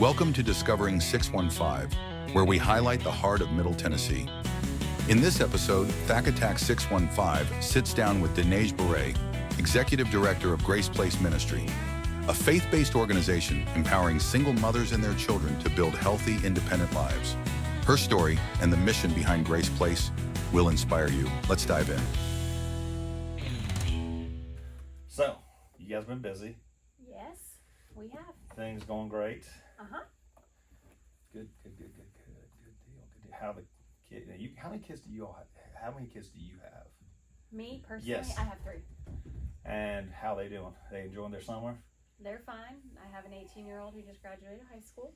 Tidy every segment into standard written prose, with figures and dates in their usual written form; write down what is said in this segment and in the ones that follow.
Welcome to Discovering 615, where we highlight the heart of Middle Tennessee. In this episode, Thack 615 sits down with Desneige Bourret, Executive Director of Grace Place Ministry, a faith-based organization empowering single mothers and their children to build healthy, independent lives. Her story and the mission behind Grace Place will inspire you. Let's dive in. So, you guys been busy. Yes, we have. Things going great. Good. Good deal. How the kid? How many kids do you all have? How many kids do you have? Me personally, Yes. I have 3. And how they doing? They enjoying their summer? They're fine. I have an 18-year-old who just graduated high school,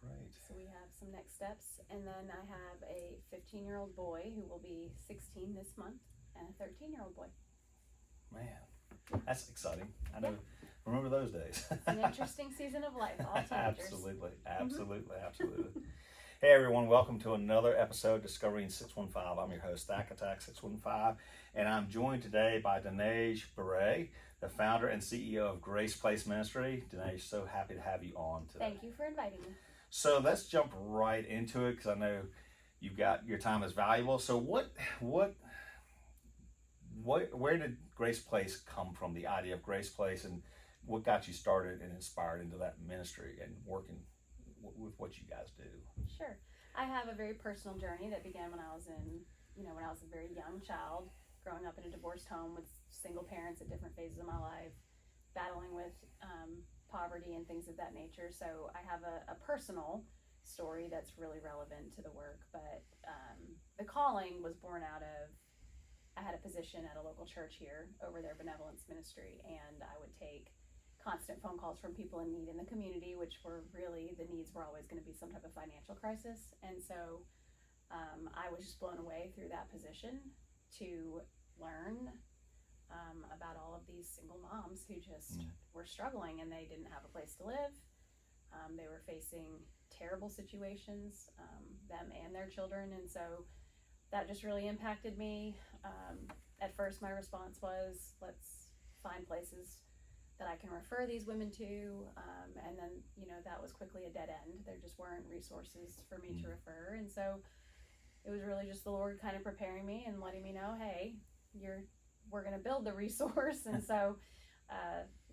Great. so we have some next steps. And then I have a 15-year-old boy who will be 16 this month, and a 13-year-old boy. Man, that's exciting. I know. Remember those days. It's an interesting season of life. All teenagers. Absolutely. Hey everyone, welcome to another episode, Discovering 615. I'm your host, Thack 615, and I'm joined today by Desneige Bourret, the founder and CEO of Grace Place Ministry. Desneige, so happy to have you on today. Thank you for inviting me. So let's jump right into it, because I know you've got your time is valuable. So where did Grace Place come from? The idea of Grace Place, and what got you started and inspired into that ministry and working with what you guys do? Sure. I have a very personal journey that began when I was a very young child, growing up in a divorced home with single parents at different phases of my life, battling with poverty and things of that nature. So I have a personal story that's really relevant to the work, but the calling was born out of, I had a position at a local church here over their benevolence ministry, and I would take constant phone calls from people in need in the community, which were really, the needs were always going to be some type of financial crisis. And so I was just blown away through that position to learn about all of these single moms who just were struggling, and they didn't have a place to live. They were facing terrible situations, them and their children. And so that just really impacted me. At first, my response was, let's find places that I can refer these women to, and then, that was quickly a dead end. There just weren't resources for me to refer, and so it was really just the Lord kind of preparing me and letting me know, hey, we're going to build the resource, and so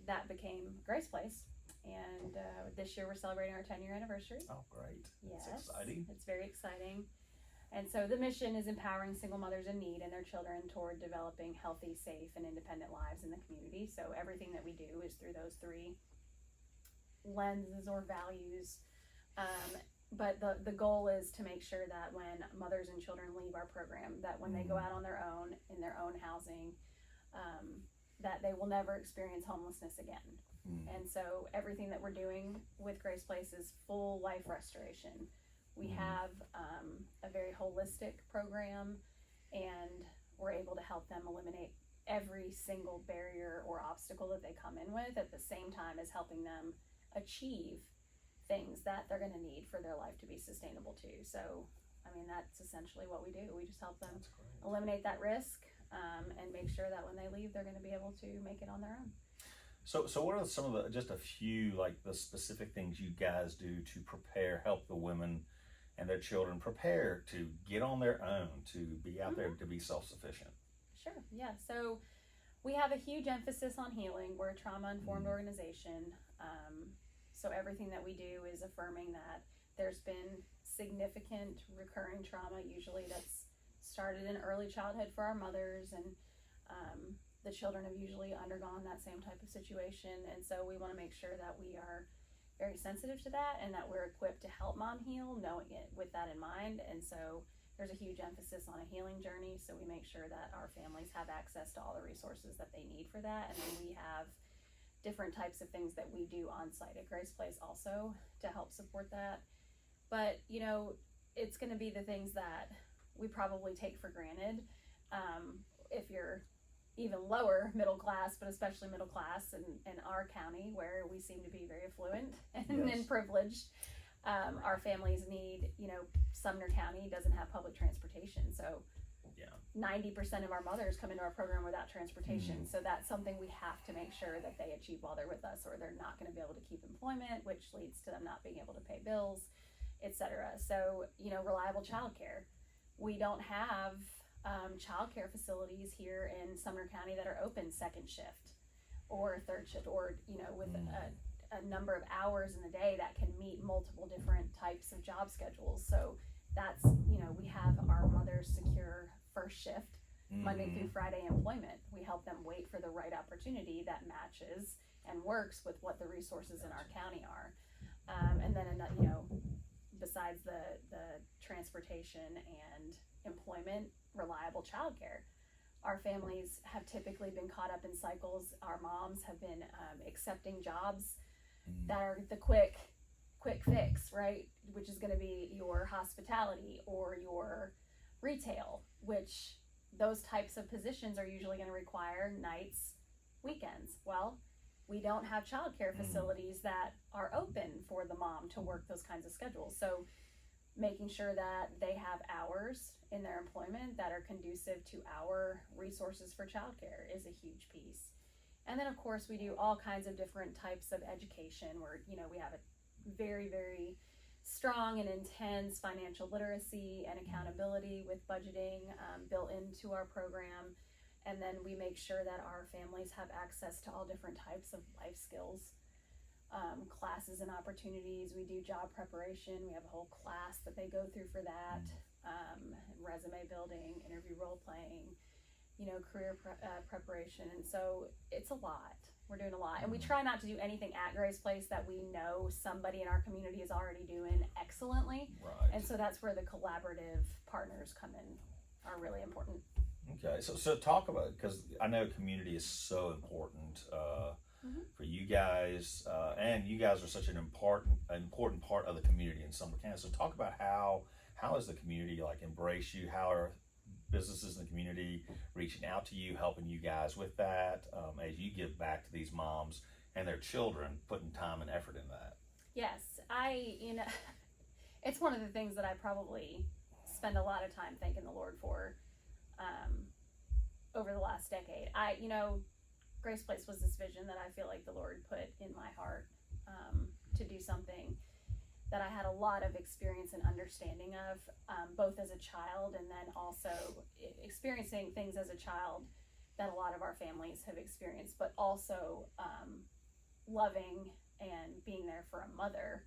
that became Grace Place, and this year we're celebrating our 10-year anniversary. Oh, great. Yes, that's exciting. It's very exciting. And so the mission is empowering single mothers in need and their children toward developing healthy, safe, and independent lives in the community. So everything that we do is through those 3 lenses or values. But the goal is to make sure that when mothers and children leave our program, that when they go out on their own, in their own housing, that they will never experience homelessness again. And so everything that we're doing with Grace Place is full life restoration. We have a very holistic program, and we're able to help them eliminate every single barrier or obstacle that they come in with, at the same time as helping them achieve things that they're going to need for their life to be sustainable too. So, that's essentially what we do. We just help them eliminate that risk and make sure that when they leave, they're going to be able to make it on their own. So what are some of just a few, like, the specific things you guys do to help the women and their children prepare to get on their own, to be out there, to be self-sufficient? Sure, yeah. So we have a huge emphasis on healing. We're a trauma-informed organization. So everything that we do is affirming that there's been significant recurring trauma, usually that's started in early childhood for our mothers, and the children have usually undergone that same type of situation. And so we want to make sure that we are very sensitive to that, and that we're equipped to help mom heal, knowing it with that in mind. And so there's a huge emphasis on a healing journey, so we make sure that our families have access to all the resources that they need for that. And then we have different types of things that we do on site at Grace Place also to help support that. But it's going to be the things that we probably take for granted. If you're even lower middle class, but especially middle class in our county, where we seem to be very affluent and privileged. Our families need, Sumner County doesn't have public transportation, so 90% of our mothers come into our program without transportation. So that's something we have to make sure that they achieve while they're with us, or they're not going to be able to keep employment, which leads to them not being able to pay bills, etc. So, reliable childcare. We don't have childcare facilities here in Sumner County that are open second shift or third shift, or with a number of hours in the day that can meet multiple different types of job schedules. So that's, we have our mothers secure first shift Monday through Friday employment. We help them wait for the right opportunity that matches and works with what the resources in our county are. And then, besides the transportation and employment, reliable childcare. Our families have typically been caught up in cycles. Our moms have been accepting jobs that are the quick fix, right? Which is going to be your hospitality or your retail, which those types of positions are usually going to require nights, weekends. Well, we don't have childcare facilities that are open for the mom to work those kinds of schedules. So making sure that they have hours in their employment that are conducive to our resources for childcare is a huge piece. And then of course we do all kinds of different types of education where, we have a very, very strong and intense financial literacy and accountability with budgeting built into our program. And then we make sure that our families have access to all different types of life skills, classes and opportunities. We do job preparation. We have a whole class that they go through for that, resume building, interview role playing, career preparation. And so it's a lot. We're doing a lot. And we try not to do anything at Grace Place that we know somebody in our community is already doing excellently. Right. And so that's where the collaborative partners come in, are really important. Okay, so talk about, because I know community is so important for you guys, and you guys are such an important part of the community in Sumner County. So talk about how has the community embrace you? How are businesses in the community reaching out to you, helping you guys with that, as you give back to these moms and their children, putting time and effort in that? Yes, it's one of the things that I probably spend a lot of time thanking the Lord for over the last decade. Grace Place was this vision that I feel like the Lord put in my heart to do something that I had a lot of experience and understanding of, both as a child and then also experiencing things as a child that a lot of our families have experienced, but also loving and being there for a mother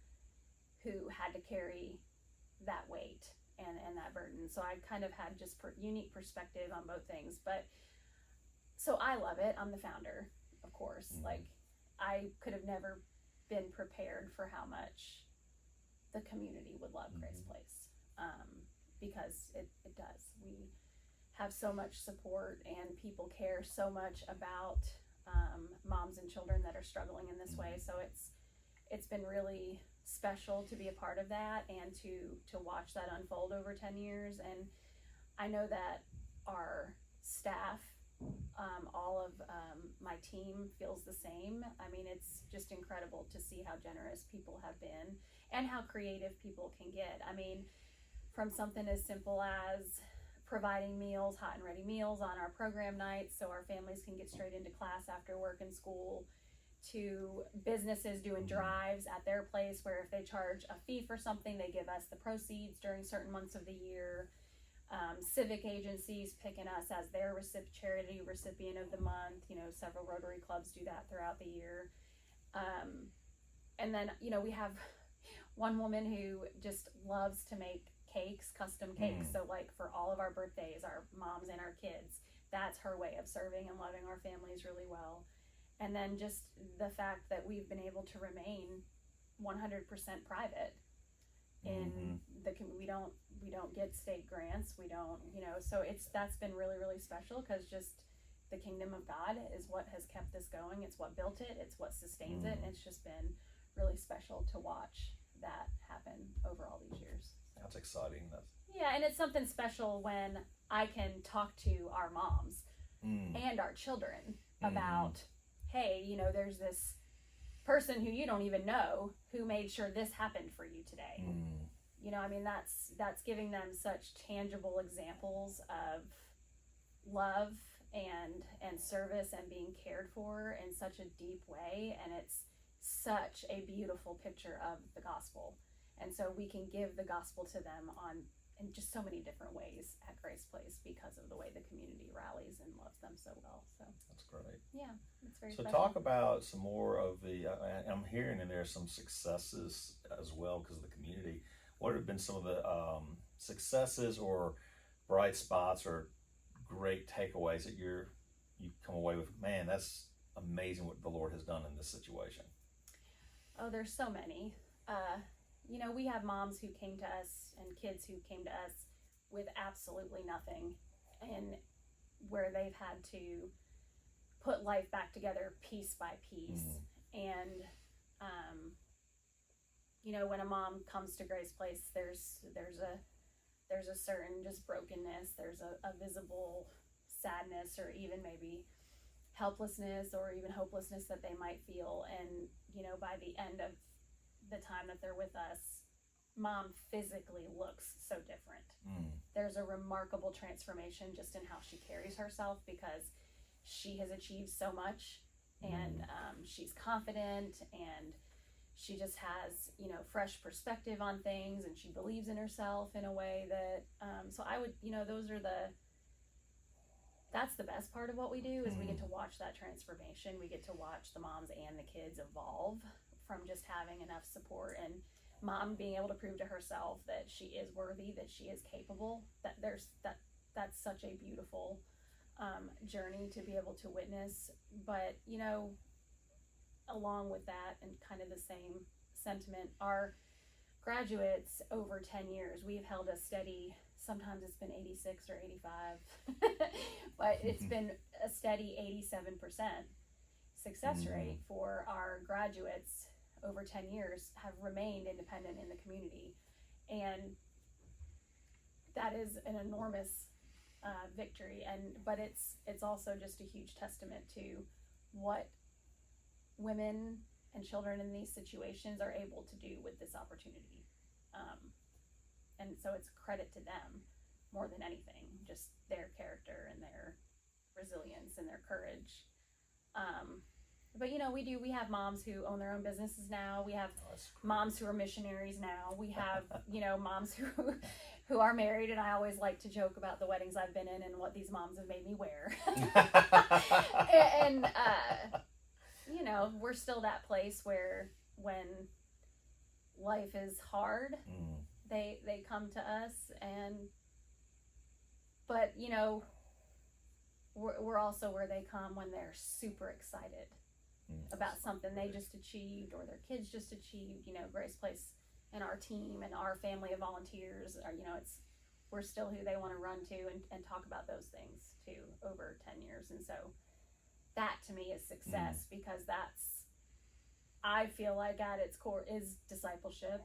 who had to carry that weight and that burden. So I kind of had just unique perspective on both things. But so I love it. I'm the founder, of course. I could have never been prepared for how much the community would love Grace Place, because it does. We have so much support and people care so much about moms and children that are struggling in this way. So it's been really special to be a part of that and to watch that unfold over 10 years. And I know that our staff, all of my team feels the same. I mean, it's just incredible to see how generous people have been and how creative people can get. I mean, from something as simple as providing meals, hot and ready meals on our program nights so our families can get straight into class after work and school, to businesses doing drives at their place where if they charge a fee for something, they give us the proceeds during certain months of the year. Civic agencies picking us as their charity recipient of the month. Several Rotary clubs do that throughout the year. And then, we have one woman who just loves to make cakes, custom cakes. So for all of our birthdays, our moms and our kids, that's her way of serving and loving our families really well. And then just the fact that we've been able to remain 100% private in the we don't get state grants. We don't, so that's been really, really special, because just the kingdom of God is what has kept this going. It's what built it. It's what sustains it. And it's just been really special to watch that happen over all these years. That's exciting. Yeah, and it's something special when I can talk to our moms and our children about, hey, there's this person who you don't even know who made sure this happened for you today. I mean, that's giving them such tangible examples of love and service and being cared for in such a deep way, and it's such a beautiful picture of the gospel. And so we can give the gospel to them in just so many different ways at Grace Place because of the way the community rallies and loves them so well. So that's great. Yeah, it's very so special. Talk about some more of the I'm hearing in there some successes as well because of the community. What have been some of the successes or bright spots or great takeaways that you come away with? Man, that's amazing what the Lord has done in this situation. Oh, there's so many. We have moms who came to us and kids who came to us with absolutely nothing, and where they've had to put life back together piece by piece. And when a mom comes to Grace Place, there's a certain just brokenness. There's a visible sadness, or even maybe helplessness, or even hopelessness that they might feel. And by the end of the time that they're with us, mom physically looks so different. There's a remarkable transformation just in how she carries herself, because she has achieved so much, and she's confident, and she just has fresh perspective on things, and she believes in herself in a way that so I would that's the best part of what we do, is we get to watch that transformation. We get to watch the moms and the kids evolve from just having enough support, and mom being able to prove to herself that she is worthy, that she is capable. That's such a beautiful journey to be able to witness. But along with that, and kind of the same sentiment, our graduates over 10 years, we've held a steady, sometimes it's been 86 or 85, but it's been a steady 87% success rate for our graduates over 10 years have remained independent in the community. And that is an enormous victory. But it's also just a huge testament to what women and children in these situations are able to do with this opportunity. And so it's credit to them more than anything, just their character and their resilience and their courage. But we have moms who own their own businesses now. We have moms who are missionaries now. We have moms who are married, and I always like to joke about the weddings I've been in and what these moms have made me wear. and we're still that place where when life is hard, they come to us, but we're also where they come when they're super excited about something they just achieved, or their kids just achieved. Grace Place and our team and our family of volunteers are, we're still who they want to run to and talk about those things too over 10 years. And so that to me is success, because I feel like at its core is discipleship.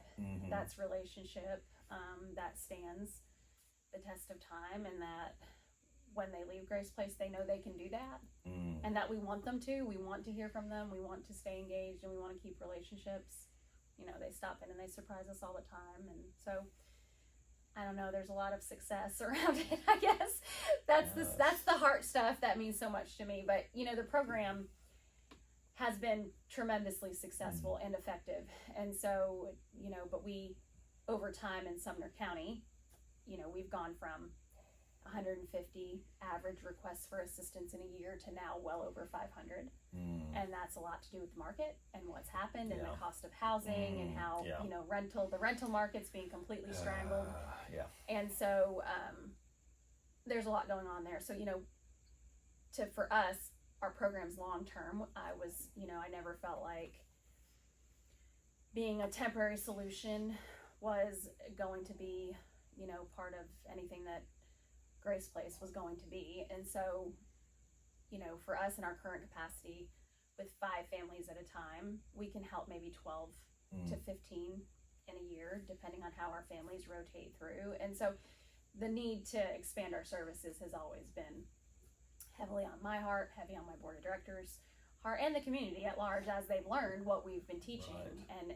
That's relationship, that stands the test of time, and that when they leave Grace Place, they know they can do that, and that we want them to. We want to hear from them. We want to stay engaged, and we want to keep relationships. They stop in and they surprise us all the time. And so, I don't know, there's a lot of success around it, I guess. That's the heart stuff that means so much to me. But, the program has been tremendously successful and effective. And so, but we, over time in Sumner County, we've gone from 150 average requests for assistance in a year to now well over 500. And that's a lot to do with the market and what's happened, and the cost of housing, and how the rental market's being completely strangled. And so there's a lot going on there. So for us, our program's long term. I never felt like being a temporary solution was going to be part of anything that Grace Place was going to be. And so, for us in our current capacity, with 5 families at a time, we can help maybe 12 to 15 in a year, depending on how our families rotate through. And so the need to expand our services has always been heavily on my heart, heavy on my board of directors' heart, and the community at large, as they've learned what we've been teaching and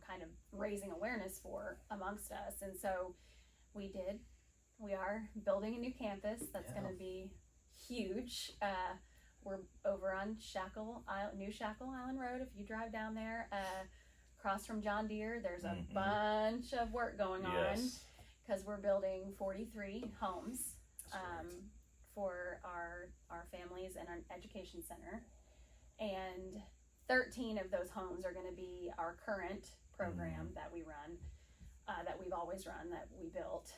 kind of raising awareness for amongst us. And so we are building a new campus that's going to be huge. We're over on New Shackle Island Road. If you drive down there, across from John Deere, there's a bunch of work going on because we're building 43 homes for our families and our education center, and 13 of those homes are going to be our current program that we run, that we've always run, that we built.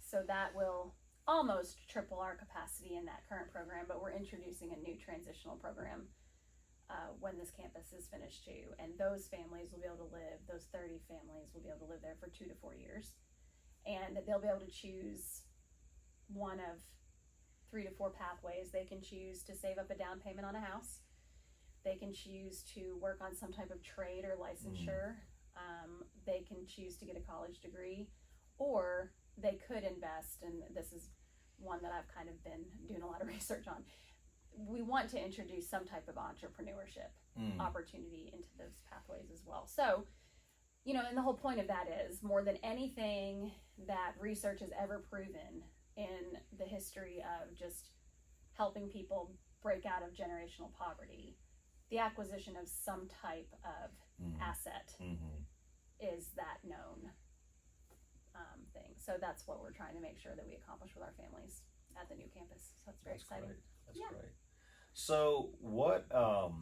So that will almost triple our capacity in that current program, but we're introducing a new transitional program when this campus is finished too. And those families will be able to live, those 30 families will be able to live there for 2 to 4 years. And they'll be able to choose one of 3 to 4 pathways. They can choose to save up a down payment on a house. They can choose to work on some type of trade or licensure. They can choose to get a college degree, or they could invest, and this is one that I've kind of been doing a lot of research on. We want to introduce some type of entrepreneurship opportunity into those pathways as well. So, and the whole point of that is, more than anything that research has ever proven in the history of just helping people break out of generational poverty, the acquisition of some type of asset is that known thing. So that's what we're trying to make sure that we accomplish with our families at the new campus. So it's very exciting. Great. That's great. So what are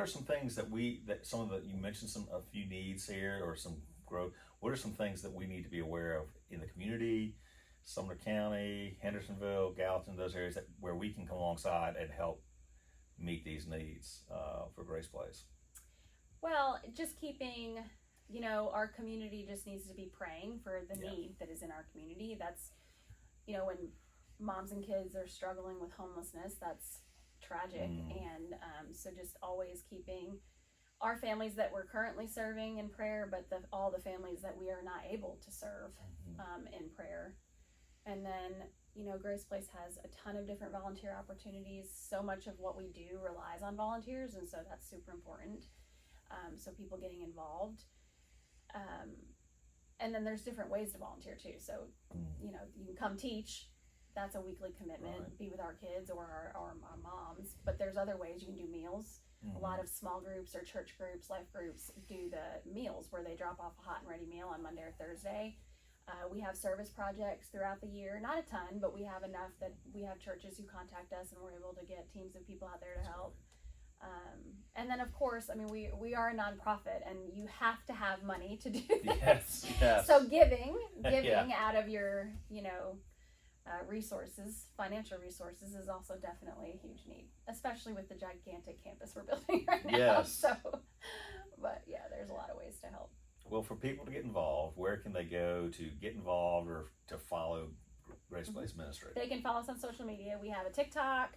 some things that you mentioned a few needs here, or some growth. What are some things that we need to be aware of in the community, Sumner County, Hendersonville, Gallatin, those areas where we can come alongside and help meet these needs for Grace Place? Well, just keeping, our community just needs to be praying for the need that is in our community. That's, when moms and kids are struggling with homelessness, that's tragic. And so just always keeping our families that we're currently serving in prayer, but all the families that we are not able to serve in prayer. And then, Grace Place has a ton of different volunteer opportunities. So much of what we do relies on volunteers, and so that's super important. So people getting involved. And then there's different ways to volunteer too. So, you can come teach. That's a weekly commitment, be with our kids or our moms. But there's other ways. You can do meals. A lot of small groups or church groups, life groups do the meals where they drop off a hot and ready meal on Monday or Thursday. We have service projects throughout the year, not a ton, but we have enough that we have churches who contact us and we're able to get teams of people out there to help. And then of course, we are a nonprofit and you have to have money to do this. Yes. So giving out of your, resources, financial resources, is also definitely a huge need, especially with the gigantic campus we're building right now. Yes. So, but yeah, there's a lot of ways to help. Well, for people to get involved, where can they go to get involved or to follow Grace Place Ministry? They can follow us on social media. We have a TikTok,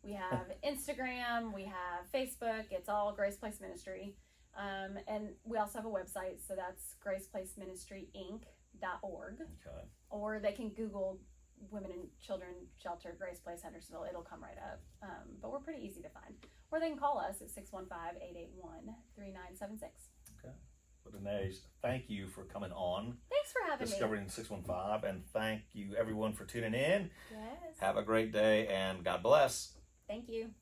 we have Instagram, we have Facebook. It's all Grace Place Ministry. And we also have a website, so that's graceplaceministryinc.org. Okay. Or they can Google Women and Children Shelter, Grace Place, Hendersonville. It'll come right up. But we're pretty easy to find. Or they can call us at 615-881-3976. Okay. Well, Desneige, thank you for coming on. Thanks for having Discovering 615, and thank you everyone for tuning in. Yes. Have a great day, and God bless. Thank you.